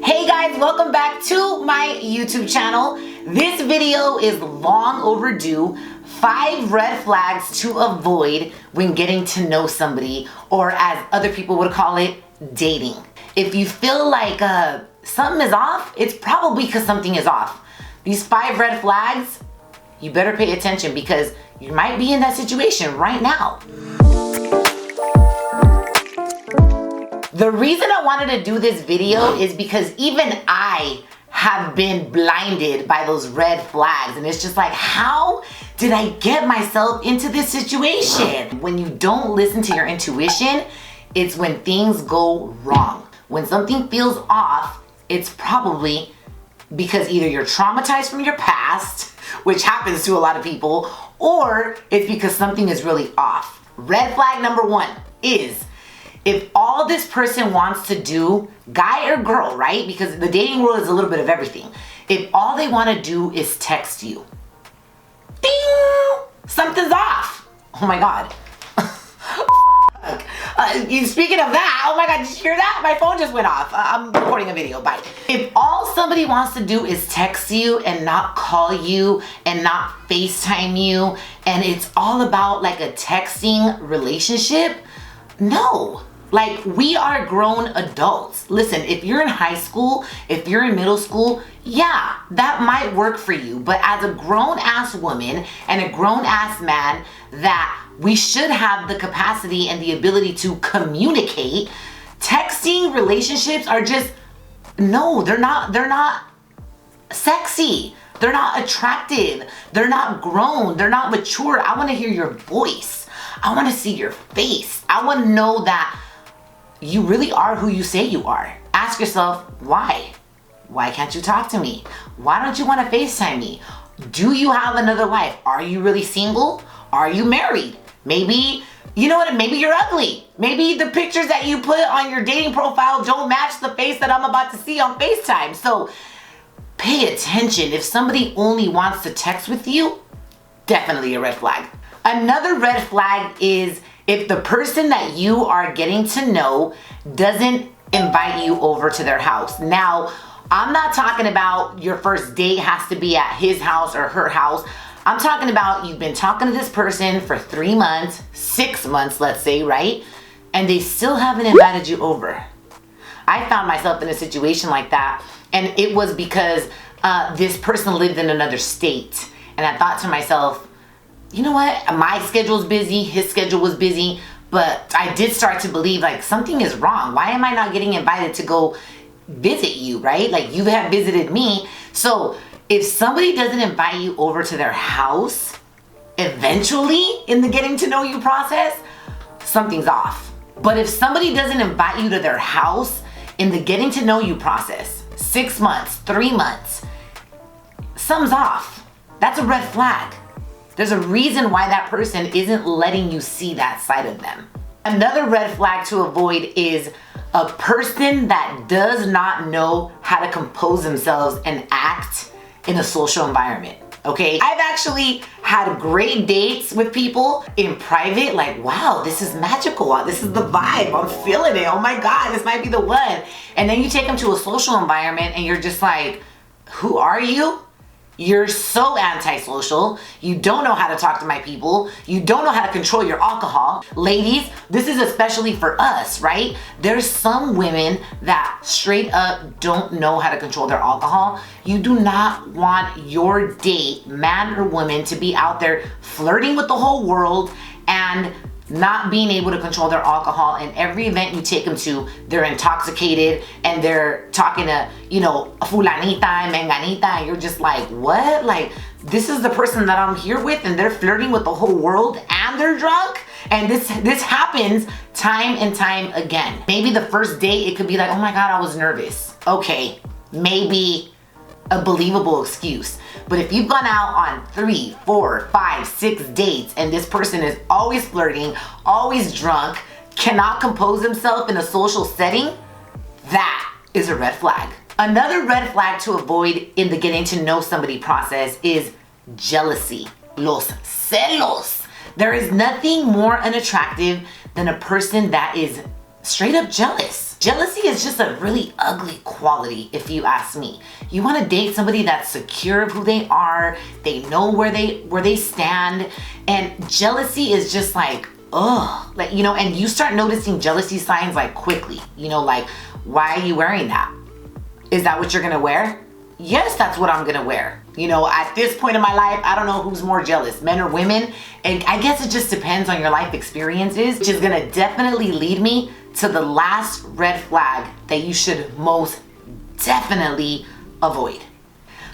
Hey guys, welcome back to my YouTube channel. This video is long overdue. 5 red flags to avoid when getting to know somebody, or as other people would call it, dating. If you feel like something is off, it's probably because something is off. These 5 red flags, you better pay attention because you might be in that situation right now. The reason I wanted to do this video is because even I have been blinded by those red flags, and it's just like, how did I get myself into this situation? When you don't listen to your intuition, it's when things go wrong. When something feels off, it's probably because either you're traumatized from your past, which happens to a lot of people, or it's because something is really off. Red flag number 1 is if all this person wants to do, guy or girl, right? Because the dating world is a little bit of everything. If all they want to do is text you, ding, something's off. Oh my God. Speaking of that, oh my God, did you hear that? My phone just went off. I'm recording a video, bye. If all somebody wants to do is text you and not call you and not FaceTime you, and it's all about like a texting relationship, no. Like, we are grown adults. Listen, if you're in high school, if you're in middle school, yeah, that might work for you. But as a grown-ass woman and a grown-ass man, that we should have the capacity and the ability to communicate, texting relationships are just, no, they're not sexy. They're not attractive. They're not grown. They're not mature. I want to hear your voice. I want to see your face. I want to know that you really are who you say you are. Ask yourself, why? Why can't you talk to me? Why don't you want to FaceTime me? Do you have another life? Are you really single? Are you married? Maybe, you know what, maybe you're ugly. Maybe the pictures that you put on your dating profile don't match the face that I'm about to see on FaceTime. So pay attention. If somebody only wants to text with you, definitely a red flag. Another red flag is if the person that you are getting to know doesn't invite you over to their house. Now, I'm not talking about your first date has to be at his house or her house. I'm talking about you've been talking to this person for 3 months, 6 months, let's say, right? And they still haven't invited you over. I found myself in a situation like that, and it was because this person lived in another state. And I thought to myself, you know what? My schedule's busy, his schedule was busy, but I did start to believe like something is wrong. Why am I not getting invited to go visit you, right? Like you have visited me. So if somebody doesn't invite you over to their house, eventually in the getting to know you process, something's off. But if somebody doesn't invite you to their house in the getting to know you process, 6 months, 3 months, something's off. That's a red flag. There's a reason why that person isn't letting you see that side of them. Another red flag to avoid is a person that does not know how to compose themselves and act in a social environment, okay? I've actually had great dates with people in private, like, wow, this is magical. This is the vibe. I'm feeling it. Oh my God, this might be the one. And then you take them to a social environment and you're just like, who are you? You're so antisocial. You don't know how to talk to my people. You don't know how to control your alcohol. Ladies, this is especially for us, right? There's some women that straight up don't know how to control their alcohol. You do not want your date, man or woman, to be out there flirting with the whole world and not being able to control their alcohol. And every event you take them to, they're intoxicated and they're talking to, you know, fulanita and menganita, and you're just like, what? Like, this is the person that I'm here with and they're flirting with the whole world and they're drunk? And this happens time and time again. Maybe the first date, it could be like, oh my God, I was nervous. Okay, maybe a believable excuse. But if you've gone out on 3, 4, 5, 6 dates and this person is always flirting, always drunk, cannot compose himself in a social setting, that is a red flag. Another red flag to avoid in the getting to know somebody process is jealousy. Los celos. There is nothing more unattractive than a person that is straight up jealous. Jealousy is just a really ugly quality, if you ask me. You want to date somebody that's secure of who they are, they know where they stand, and jealousy is just like, ugh. Like, you know, and you start noticing jealousy signs like quickly. You know, like, why are you wearing that? Is that what you're gonna wear? Yes, that's what I'm gonna wear. You know, at this point in my life, I don't know who's more jealous, men or women. And I guess it just depends on your life experiences, which is gonna definitely lead me to the last red flag that you should most definitely avoid.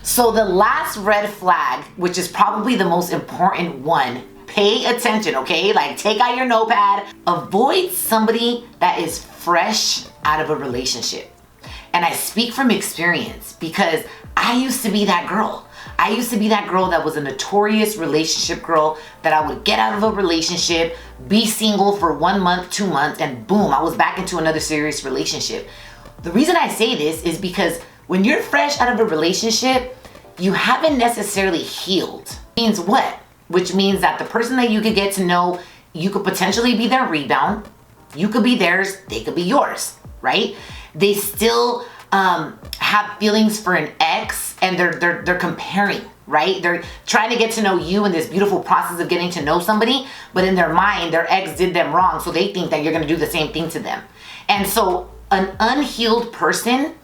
So the last red flag, which is probably the most important one, pay attention, okay? Like, take out your notepad. Avoid somebody that is fresh out of a relationship. And I speak from experience because I used to be that girl. I used to be that girl that was a notorious relationship girl, that I would get out of a relationship, be single for 1 month, 2 months, and boom, I was back into another serious relationship. The reason I say this is because when you're fresh out of a relationship, you haven't necessarily healed. Means what? Which means that the person that you could get to know, you could potentially be their rebound. You could be theirs, they could be yours, right? They still have feelings for an ex, and they're comparing, right? They're trying to get to know you in this beautiful process of getting to know somebody, but in their mind, their ex did them wrong, so they think that you're gonna do the same thing to them. And so an unhealed person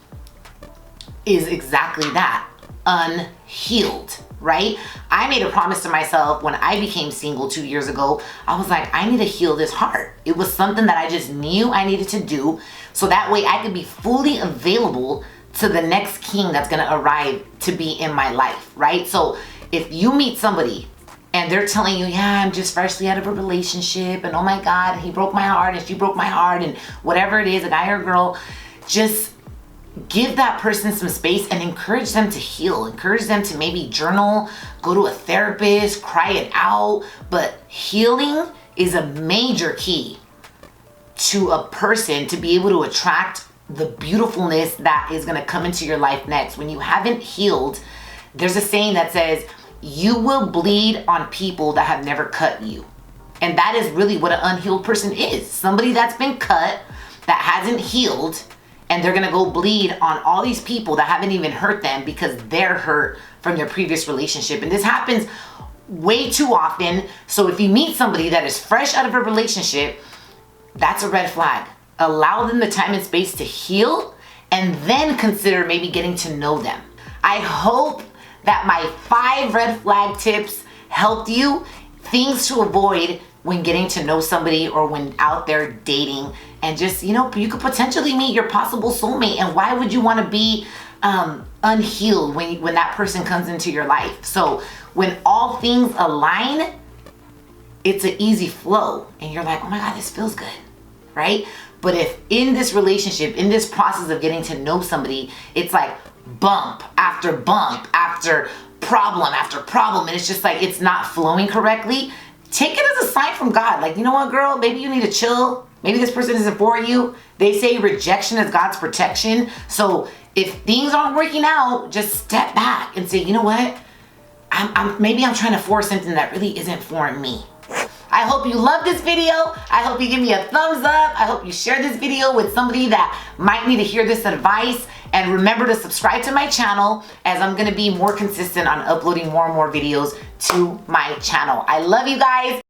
is exactly that, unhealed, right? I made a promise to myself when I became single 2 years ago. I was like, I need to heal this heart. It was something that I just knew I needed to do, so that way I could be fully available to the next king that's gonna arrive to be in my life, right? So if you meet somebody and they're telling you, yeah, I'm just freshly out of a relationship, and oh my God, he broke my heart and she broke my heart, and whatever it is, a guy or girl, just give that person some space and encourage them to heal. Encourage them to maybe journal, go to a therapist, cry it out. But healing is a major key to a person to be able to attract the beautifulness that is gonna come into your life next. When you haven't healed, there's a saying that says, you will bleed on people that have never cut you. And that is really what an unhealed person is. Somebody that's been cut, that hasn't healed, and they're gonna go bleed on all these people that haven't even hurt them because they're hurt from their previous relationship. And this happens way too often. So if you meet somebody that is fresh out of a relationship, that's a red flag. Allow them the time and space to heal, and then consider maybe getting to know them. I hope that my 5 red flag tips helped you. Things to avoid when getting to know somebody or when out there dating, and just, you know, you could potentially meet your possible soulmate. And why would you want to be unhealed when that person comes into your life? So when all things align, it's an easy flow, and you're like, oh my God, this feels good, right? But if in this relationship, in this process of getting to know somebody, it's like bump after problem after problem, and it's just like it's not flowing correctly, take it as a sign from God. Like, you know what, girl, maybe you need to chill. Maybe this person isn't for you. They say rejection is God's protection. So if things aren't working out, just step back and say, you know what? Maybe I'm trying to force something that really isn't for me. I hope you love this video. I hope you give me a thumbs up. I hope you share this video with somebody that might need to hear this advice. And remember to subscribe to my channel, as I'm gonna be more consistent on uploading more and more videos to my channel. I love you guys.